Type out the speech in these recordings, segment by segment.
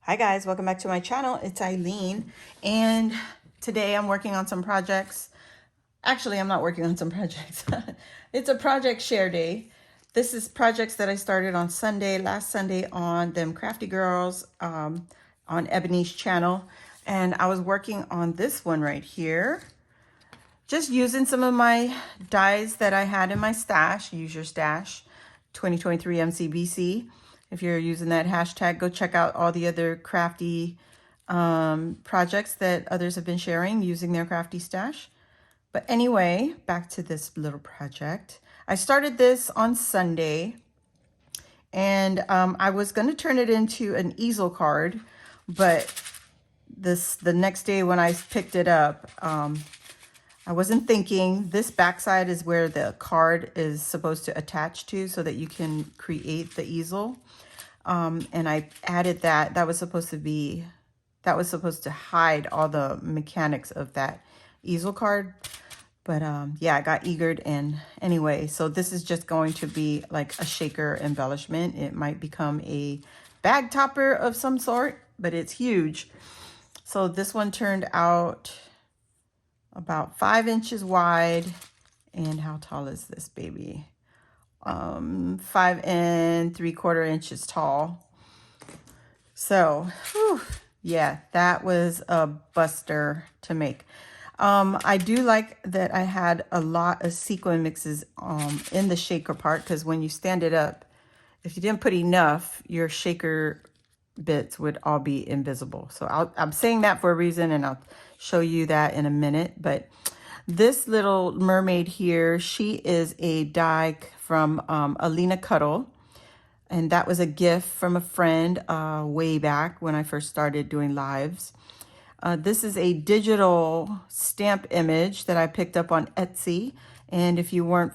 Hi guys, welcome back to my channel. It's Eileen, and today I'm working on some projects. Actually, I'm not working on some projects. It's a project share day. This is projects that I started on Sunday, last Sunday on Them Crafty Girls on Ebony's channel. And I was working on this one right here. Just using some of my dies that I had in my stash. Use your stash, 2023 MCBC. If you're using that hashtag, go check out all the other crafty projects that others have been sharing using their crafty stash. But anyway, back to this little project. I started this on Sunday, and I was going to turn it into an easel card, but the next day when I picked it up, I wasn't thinking. This backside is where the card is supposed to attach to so that you can create the easel. And I added that. That was supposed to hide all the mechanics of that easel card. But yeah, I got eagered, and anyway, so this is just going to be like a shaker embellishment. It might become a bag topper of some sort, but it's huge. So this one turned out about 5 inches wide. And how tall is this baby? 5 3/4 inches tall. So, whew, yeah, that was a buster to make. I do like that I had a lot of sequin mixes in the shaker part, because when you stand it up, if you didn't put enough, your shaker bits would all be invisible. So I'm saying that for a reason, and I'll show you that in a minute. But this little mermaid here, she is a die from Alina Cuddle. And that was a gift from a friend way back when I first started doing lives. This is a digital stamp image that I picked up on Etsy. And if you're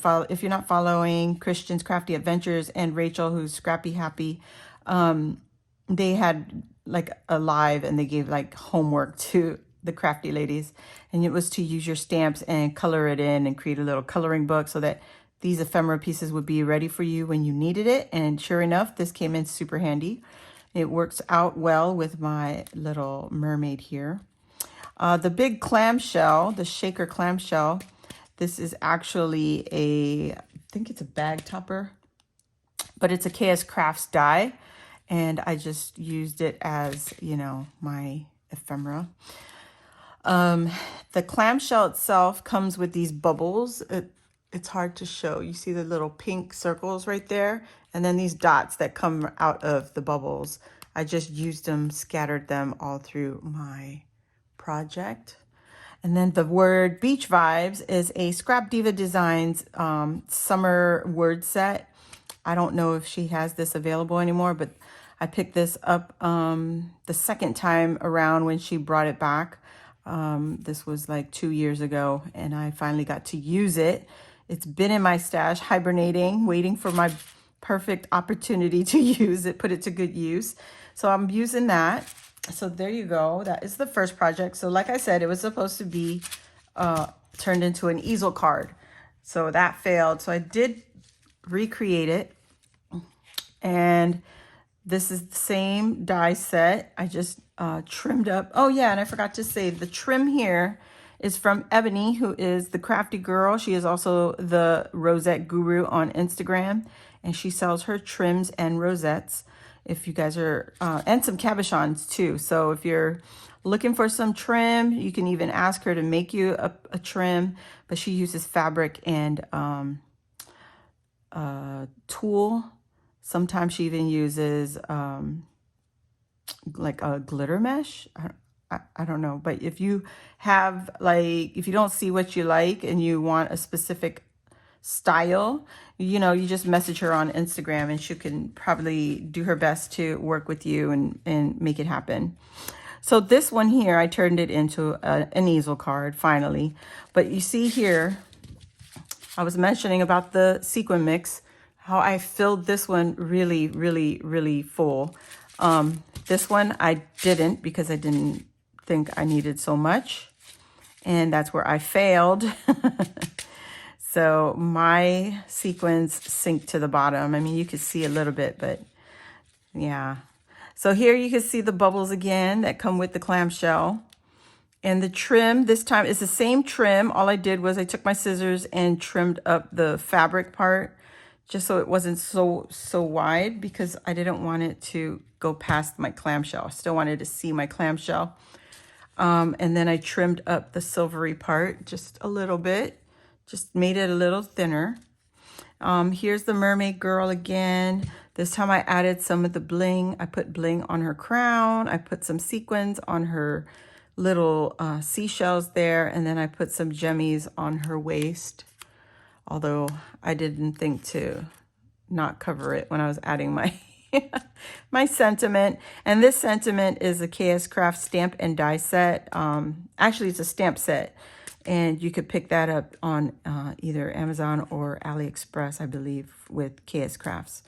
not following Christian's Crafty Adventures and Rachel, who's Scrappy Happy, they had like a live, and they gave like homework to the crafty ladies, and it was to use your stamps and color it in and create a little coloring book so that these ephemera pieces would be ready for you when you needed it. And sure enough, this came in super handy. It works out well with my little mermaid here. The big clamshell, the shaker clamshell, this is actually I think it's a bag topper, but it's a KS Crafts die. And I just used it as, my ephemera. The clamshell itself comes with these bubbles. It's hard to show. You see the little pink circles right there? And then these dots that come out of the bubbles. I just used them, scattered them all through my project. And then the word Beach Vibes is a Scrap Diva Designs summer word set. I don't know if she has this available anymore, but I picked this up the second time around when she brought it back. This was like 2 years ago, and I finally got to use it. It's been in my stash, hibernating, waiting for my perfect opportunity to use it, put it to good use. So I'm using that. So there you go. That is the first project. So like I said, it was supposed to be turned into an easel card. So that failed. So I did recreate it. And this is the same die set. I just trimmed up. Oh yeah, and I forgot to say the trim here is from Ebony, who is the crafty girl. She is also the rosette guru on Instagram, and she sells her trims and rosettes. If you guys are, and some cabochons too. So if you're looking for some trim, you can even ask her to make you a trim, but she uses fabric and tulle. Sometimes she even uses like a glitter mesh. I don't know. But if you have if you don't see what you like and you want a specific style, you just message her on Instagram, and she can probably do her best to work with you and make it happen. So this one here, I turned it into an easel card finally. But you see here, I was mentioning about the sequin mix, how I filled this one really, really, really full. This one I didn't, because I didn't think I needed so much. And that's where I failed. So my sequins sink to the bottom. I mean, you could see a little bit, but yeah. So here you can see the bubbles again that come with the clamshell. And the trim this time is the same trim. All I did was I took my scissors and trimmed up the fabric part just so it wasn't so wide, because I didn't want it to go past my clamshell. I still wanted to see my clamshell. And then I trimmed up the silvery part just a little bit, just made it a little thinner. Here's the mermaid girl again. This time I added some of the bling. I put bling on her crown. I put some sequins on her little seashells there. And then I put some gemmies on her waist. Although I didn't think to not cover it when I was adding my my sentiment. And this sentiment is a KS Craft stamp and die set. Actually, it's a stamp set. And you could pick that up on either Amazon or AliExpress, I believe, with KS Crafts.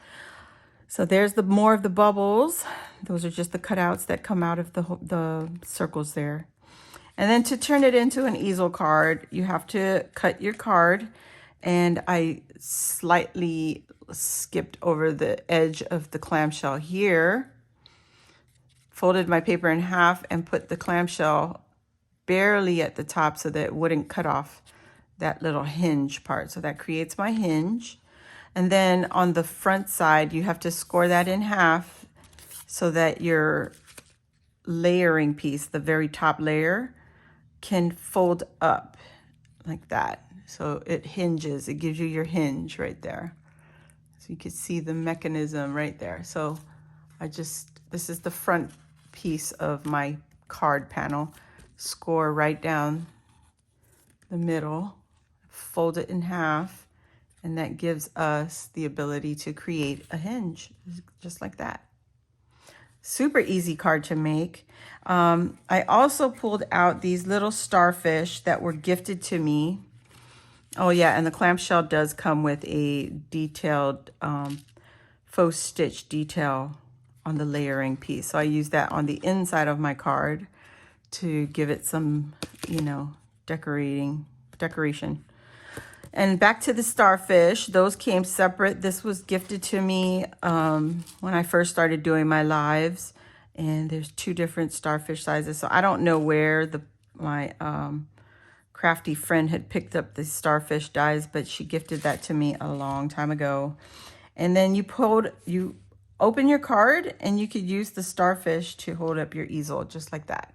So there's the more of the bubbles. Those are just the cutouts that come out of the circles there. And then to turn it into an easel card, you have to cut your card. And I slightly skipped over the edge of the clamshell here. Folded my paper in half and put the clamshell barely at the top so that it wouldn't cut off that little hinge part. So that creates my hinge. And then on the front side, you have to score that in half so that your layering piece, the very top layer, can fold up like that. So it hinges, it gives you your hinge right there. So you can see the mechanism right there. So this is the front piece of my card panel. Score right down the middle, fold it in half, and that gives us the ability to create a hinge, just like that. Super easy card to make. I also pulled out these little starfish that were gifted to me. Oh yeah, and the clamshell does come with a detailed faux stitch detail on the layering piece. So I use that on the inside of my card to give it some, decoration. And back to the starfish, those came separate. This was gifted to me when I first started doing my lives. And there's 2 different starfish sizes. So I don't know where my crafty friend had picked up the starfish dies, but she gifted that to me a long time ago. And then you open your card and you could use the starfish to hold up your easel just like that.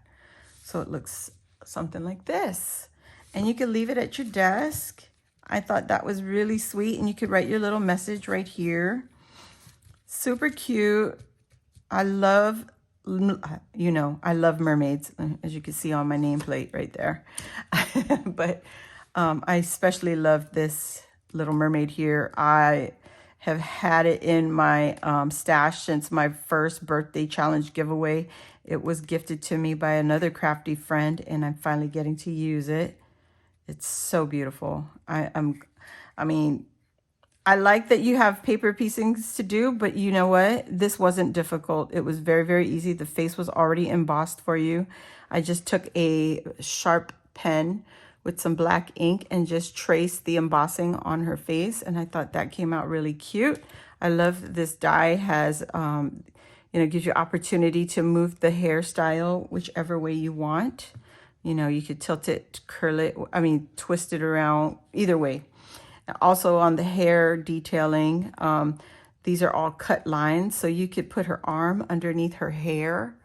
So it looks something like this. And you could leave it at your desk. I thought that was really sweet. And you could write your little message right here. Super cute. I love mermaids, as you can see on my nameplate right there. But I especially love this little mermaid here. I have had it in my stash since my first birthday challenge giveaway. It was gifted to me by another crafty friend, and I'm finally getting to use it. It's so beautiful. I like that you have paper piecings to do, but you know what? This wasn't difficult. It was very, very easy. The face was already embossed for you. I just took a sharp pen with some black ink and just traced the embossing on her face. And I thought that came out really cute. I love this die has, gives you opportunity to move the hairstyle whichever way you want. You could tilt it, curl it, twist it around, either way. Also on the hair detailing, these are all cut lines. So you could put her arm underneath her hair,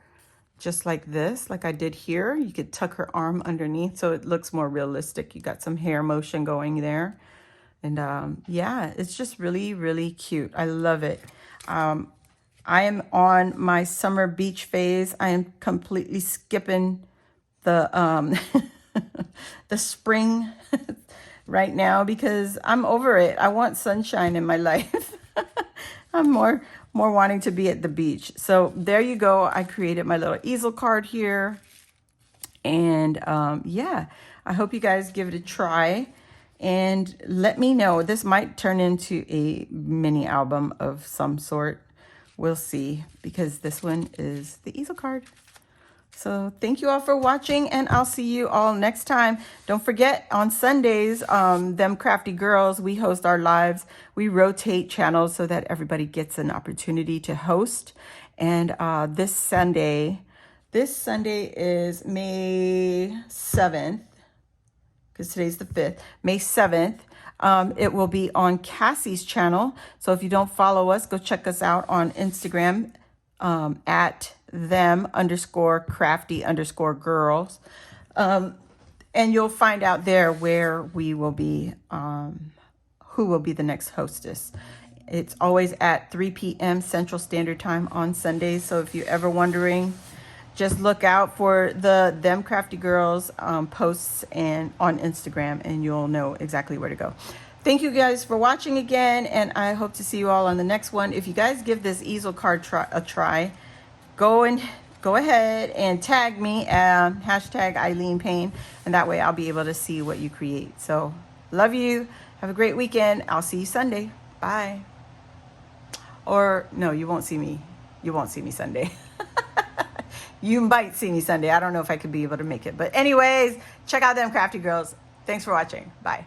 just like this, like I did here. You could tuck her arm underneath so it looks more realistic. You got some hair motion going there. And yeah, it's just really, really cute. I love it. I am on my summer beach phase. I am completely skipping the the spring right now because I'm over it. I want sunshine in my life. I'm more wanting to be at the beach. So there you go. I created my little easel card here. And yeah, I hope you guys give it a try. And let me know. This might turn into a mini album of some sort. We'll see, because this one is the easel card. So thank you all for watching, and I'll see you all next time. Don't forget, on Sundays, Them Crafty Girls, we host our lives. We rotate channels so that everybody gets an opportunity to host. And this Sunday is May 7th, because today's the 5th, May 7th. It will be on Cassie's channel. So if you don't follow us, go check us out on Instagram at them_crafty_girls. And you'll find out there where we will be, who will be the next hostess. It's always at 3 p.m. Central Standard Time on Sundays. So if you're ever wondering, just look out for the Them Crafty Girls posts and on Instagram, and you'll know exactly where to go. Thank you guys for watching again, and I hope to see you all on the next one. If you guys give this easel card a try, go ahead and tag me, hashtag Eileen Payne, and that way I'll be able to see what you create. So love you. Have a great weekend. I'll see you Sunday. Bye. Or no, you won't see me. You won't see me Sunday. You might see me Sunday. I don't know if I could be able to make it. But anyways, check out Them Crafty Girls. Thanks for watching. Bye.